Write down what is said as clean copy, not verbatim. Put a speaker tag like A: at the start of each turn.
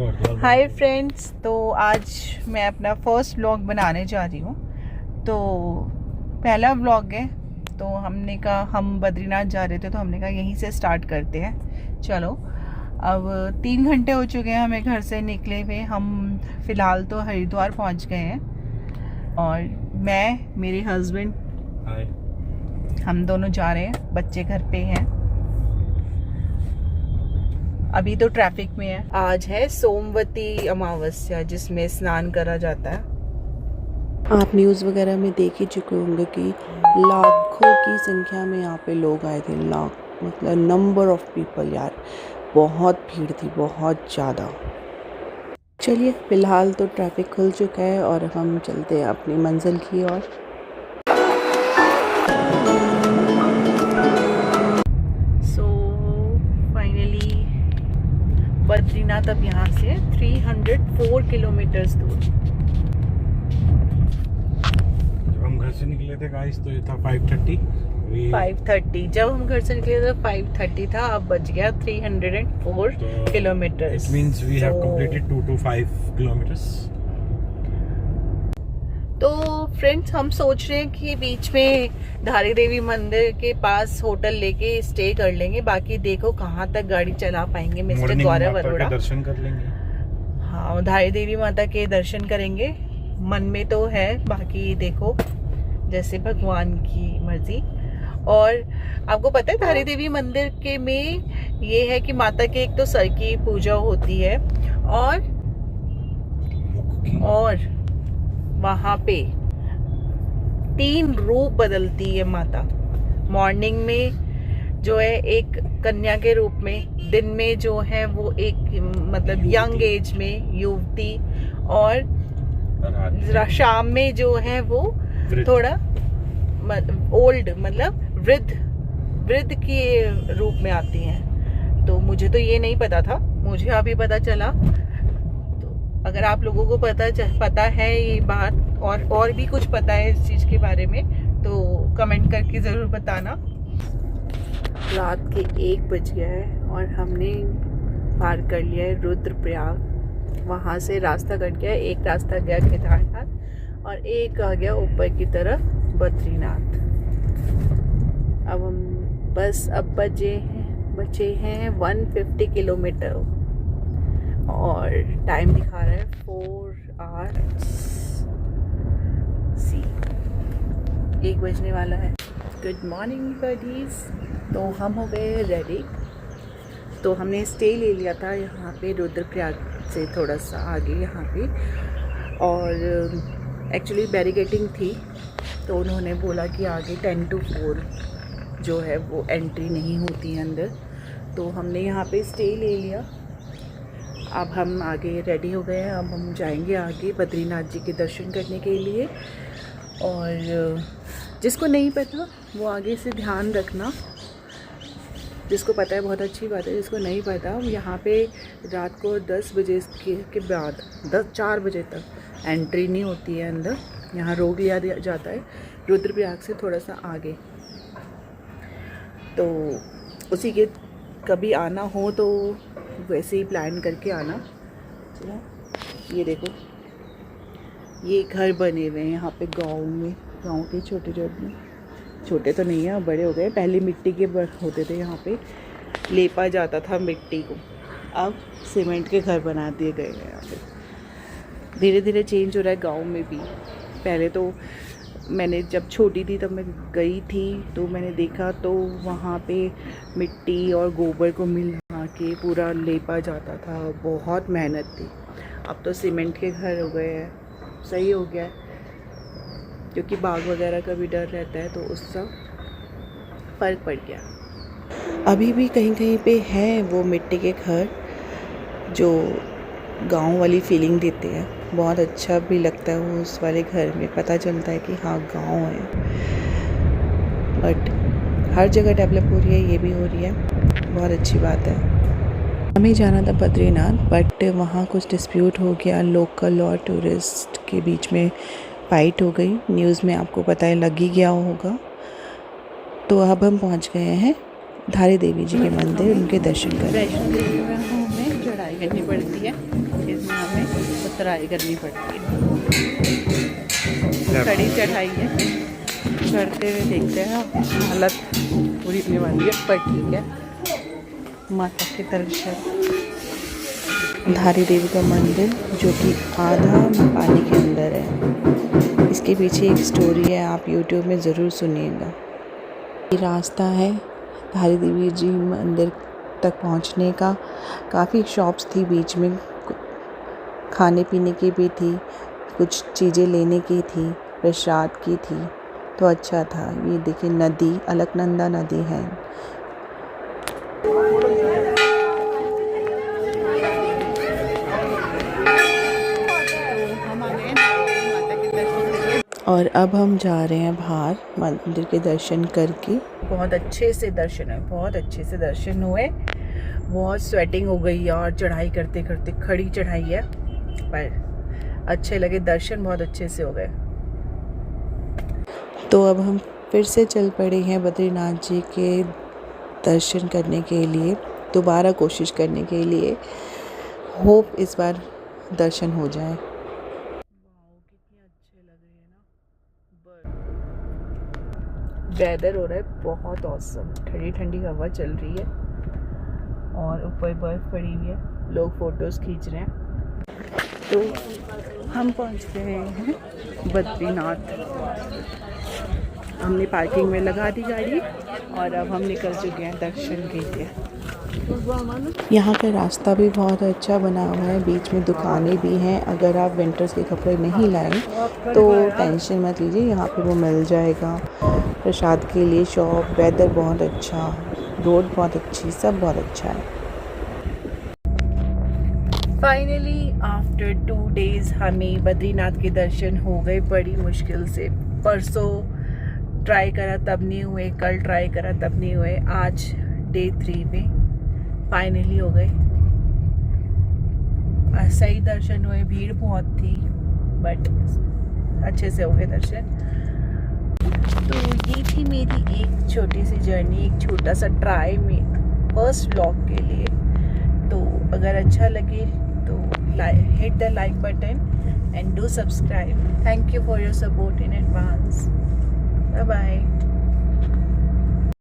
A: Hi friends, तो आज मैं अपना फर्स्ट व्लॉग बनाने जा रही हूँ। तो पहला व्लॉग है, तो हमने कहा हम बद्रीनाथ जा रहे थे तो हमने कहा यहीं से स्टार्ट करते हैं। चलो, अब 3 घंटे हो चुके हैं हमें घर से निकले हुए। हम फ़िलहाल तो हरिद्वार पहुँच गए हैं और मैं, मेरे हस्बैंड, हम दोनों जा रहे हैं। बच्चे घर पे हैं, अभी तो ट्रैफिक में है। आज है सोमवती अमावस्या, जिसमें स्नान करा जाता है।
B: आप न्यूज़ वगैरह में देख ही चुके होंगे कि लाखों की संख्या में यहाँ पे लोग आए थे। लाख मतलब नंबर ऑफ पीपल यार, बहुत भीड़ थी, बहुत ज़्यादा। चलिए, फ़िलहाल तो ट्रैफिक खुल चुका है और हम चलते हैं अपनी मंजिल की ओर।
A: बद्रीनाथ अब यहाँ से 304 किलोमीटर्स दूर।
C: जब हम घर से निकले थे गाइस तो ये था 5:30।
A: जब हम घर से निकले तो 5:30 था, अब बज गया 304 kilometres.
C: It means we have completed 2 to 5 kilometers.
A: तो फ्रेंड्स, हम सोच रहे हैं कि बीच में धारी देवी मंदिर के पास होटल लेके स्टे कर लेंगे। बाकी देखो कहाँ तक गाड़ी चला पाएंगे मिस्टर गौरव अरोड़ा।
C: दर्शन कर लेंगे।
A: हाँ, धारी देवी माता के दर्शन करेंगे। मन में तो है, बाकी देखो जैसे भगवान की मर्जी। और आपको पता है धारी देवी मंदिर के में ये है कि माता के एक तो सर की पूजा होती है और वहाँ पे 3 रूप बदलती है माता। मॉर्निंग में जो है एक कन्या के रूप में, दिन में जो है वो एक मतलब यंग एज में युवती, और शाम में जो है वो थोड़ा ओल्ड मतलब वृद्ध के रूप में आती हैं। तो मुझे तो ये नहीं पता था, मुझे अभी पता चला। अगर आप लोगों को पता है ये बात और भी कुछ पता है इस चीज़ के बारे में तो कमेंट करके ज़रूर बताना। रात के 1 बज गया है और हमने पार कर लिया है रुद्रप्रयाग। वहाँ से रास्ता कट गया, एक रास्ता गया केदारनाथ और एक आ गया ऊपर की तरफ बद्रीनाथ। अब हम बस अब बचे हैं 150 किलोमीटर और टाइम दिखा रहा है 4 hours। 1 बजने वाला है। Good morning buddies. तो हम हो गए रेडी। तो हमने स्टे ले लिया था यहाँ पे रुद्रप्रयाग से थोड़ा सा आगे यहाँ पे, और एक्चुअली बैरिकेटिंग थी तो उन्होंने बोला कि आगे 10 to 4 जो है वो एंट्री नहीं होती है अंदर। तो हमने यहाँ पे स्टे ले लिया। अब हम आगे रेडी हो गए हैं। अब हम जाएंगे आगे बद्रीनाथ जी के दर्शन करने के लिए। और जिसको नहीं पता वो आगे से ध्यान रखना, जिसको पता है बहुत अच्छी बात है, जिसको नहीं पता यहाँ पे रात को 10 बजे के बाद 4 बजे तक एंट्री नहीं होती है अंदर। यहाँ रोक लिया जाता है रुद्रप्रयाग से थोड़ा सा आगे। तो उसी के कभी आना हो तो वैसे ही प्लान करके आना। ये देखो, ये घर बने हुए हैं यहाँ पे गांव में। गांव के छोटे तो नहीं है, बड़े हो गए। पहले मिट्टी के होते थे, यहाँ पे लेपा जाता था मिट्टी को, अब सीमेंट के घर बना दिए गए हैं। यहाँ पे धीरे धीरे चेंज हो रहा है गांव में भी। पहले तो मैंने जब छोटी थी तब मैं गई थी तो मैंने देखा तो वहाँ पे मिट्टी और गोबर को मिला के पूरा लेपा जाता था, बहुत मेहनत थी। अब तो सीमेंट के घर हो गए हैं, सही हो गया है, क्योंकि बाग वगैरह का भी डर रहता है तो उससे फ़र्क पड़ गया।
B: अभी भी कहीं कहीं पे है वो मिट्टी के घर जो गांव वाली फीलिंग देते हैं। बहुत अच्छा भी लगता है वो, उस वाले घर में पता चलता है कि हाँ गांव है। बट हर जगह डेवलप हो रही है, ये भी हो रही है, बहुत अच्छी बात है। हमें जाना था बद्रीनाथ, बट वहाँ कुछ डिस्प्यूट हो गया, लोकल और टूरिस्ट के बीच में फाइट हो गई। न्यूज़ में आपको पता है लग ही गया होगा। तो अब हम पहुँच गए हैं धारी देवी जी के मंदिर, उनके दर्शन करने।
A: वैष्णो देवी में हमें चढ़ाई करनी पड़ती है। इसमें हमें उतराई करनी पड़ती है। कड़ी चढ़ाई है, चढ़ते हुए देखते हैं, हालत पूरी होने वाली है पर ठीक है। माता के दर्शन,
B: धारी देवी का मंदिर जो कि आधा पानी के अंदर है। इसके पीछे एक स्टोरी है, आप YouTube में ज़रूर सुनिएगा। ये रास्ता है धारी देवी जी मंदिर तक पहुंचने का। काफ़ी शॉप्स थी बीच में, खाने पीने की भी थी, कुछ चीज़ें लेने की थी, प्रसाद की थी, तो अच्छा था। ये देखिए नदी, अलकनंदा नदी है। और अब हम जा रहे हैं बाहर मंदिर के दर्शन करके।
A: बहुत अच्छे से दर्शन हुए, बहुत अच्छे से दर्शन हुए। बहुत स्वेटिंग हो गई यार, चढ़ाई करते करते, खड़ी चढ़ाई है पर अच्छे लगे दर्शन, बहुत अच्छे से हो गए।
B: तो अब हम फिर से चल पड़े हैं बद्रीनाथ जी के दर्शन करने के लिए, दोबारा कोशिश करने के लिए। होप इस बार दर्शन हो जाए।
A: वेदर हो रहा है बहुत औसम, ठंडी ठंडी हवा चल रही है और ऊपर बर्फ पड़ी हुई है, लोग फोटोज खींच रहे हैं। तो हम पहुंच गए हैं बद्रीनाथ। हमने पार्किंग में लगा दी गाड़ी और अब हम निकल चुके हैं दर्शन के लिए।
B: यहाँ का रास्ता भी बहुत अच्छा बना हुआ है, बीच में दुकानें भी हैं। अगर आप विंटर्स के कपड़े नहीं लाएं तो टेंशन मत लीजिए, यहाँ पे वो मिल जाएगा। प्रसाद के लिए शॉप, वेदर बहुत अच्छा, रोड बहुत अच्छी, सब बहुत अच्छा है।
A: फाइनली आफ्टर 2 days हमें बद्रीनाथ के दर्शन हो गए बड़ी मुश्किल से। परसों ट्राई करा तब नहीं हुए, कल ट्राई करा तब नहीं हुए, आज डे 3 पे फाइनली हो गए। सही दर्शन हुए, भीड़ बहुत थी बट अच्छे से हो गए दर्शन। तो ये थी मेरी एक छोटी सी जर्नी, एक छोटा सा ट्राई में फर्स्ट व्लॉग के लिए। तो अगर अच्छा लगे तो hit the like button and do subscribe. Thank you for your support in advance. Bye bye.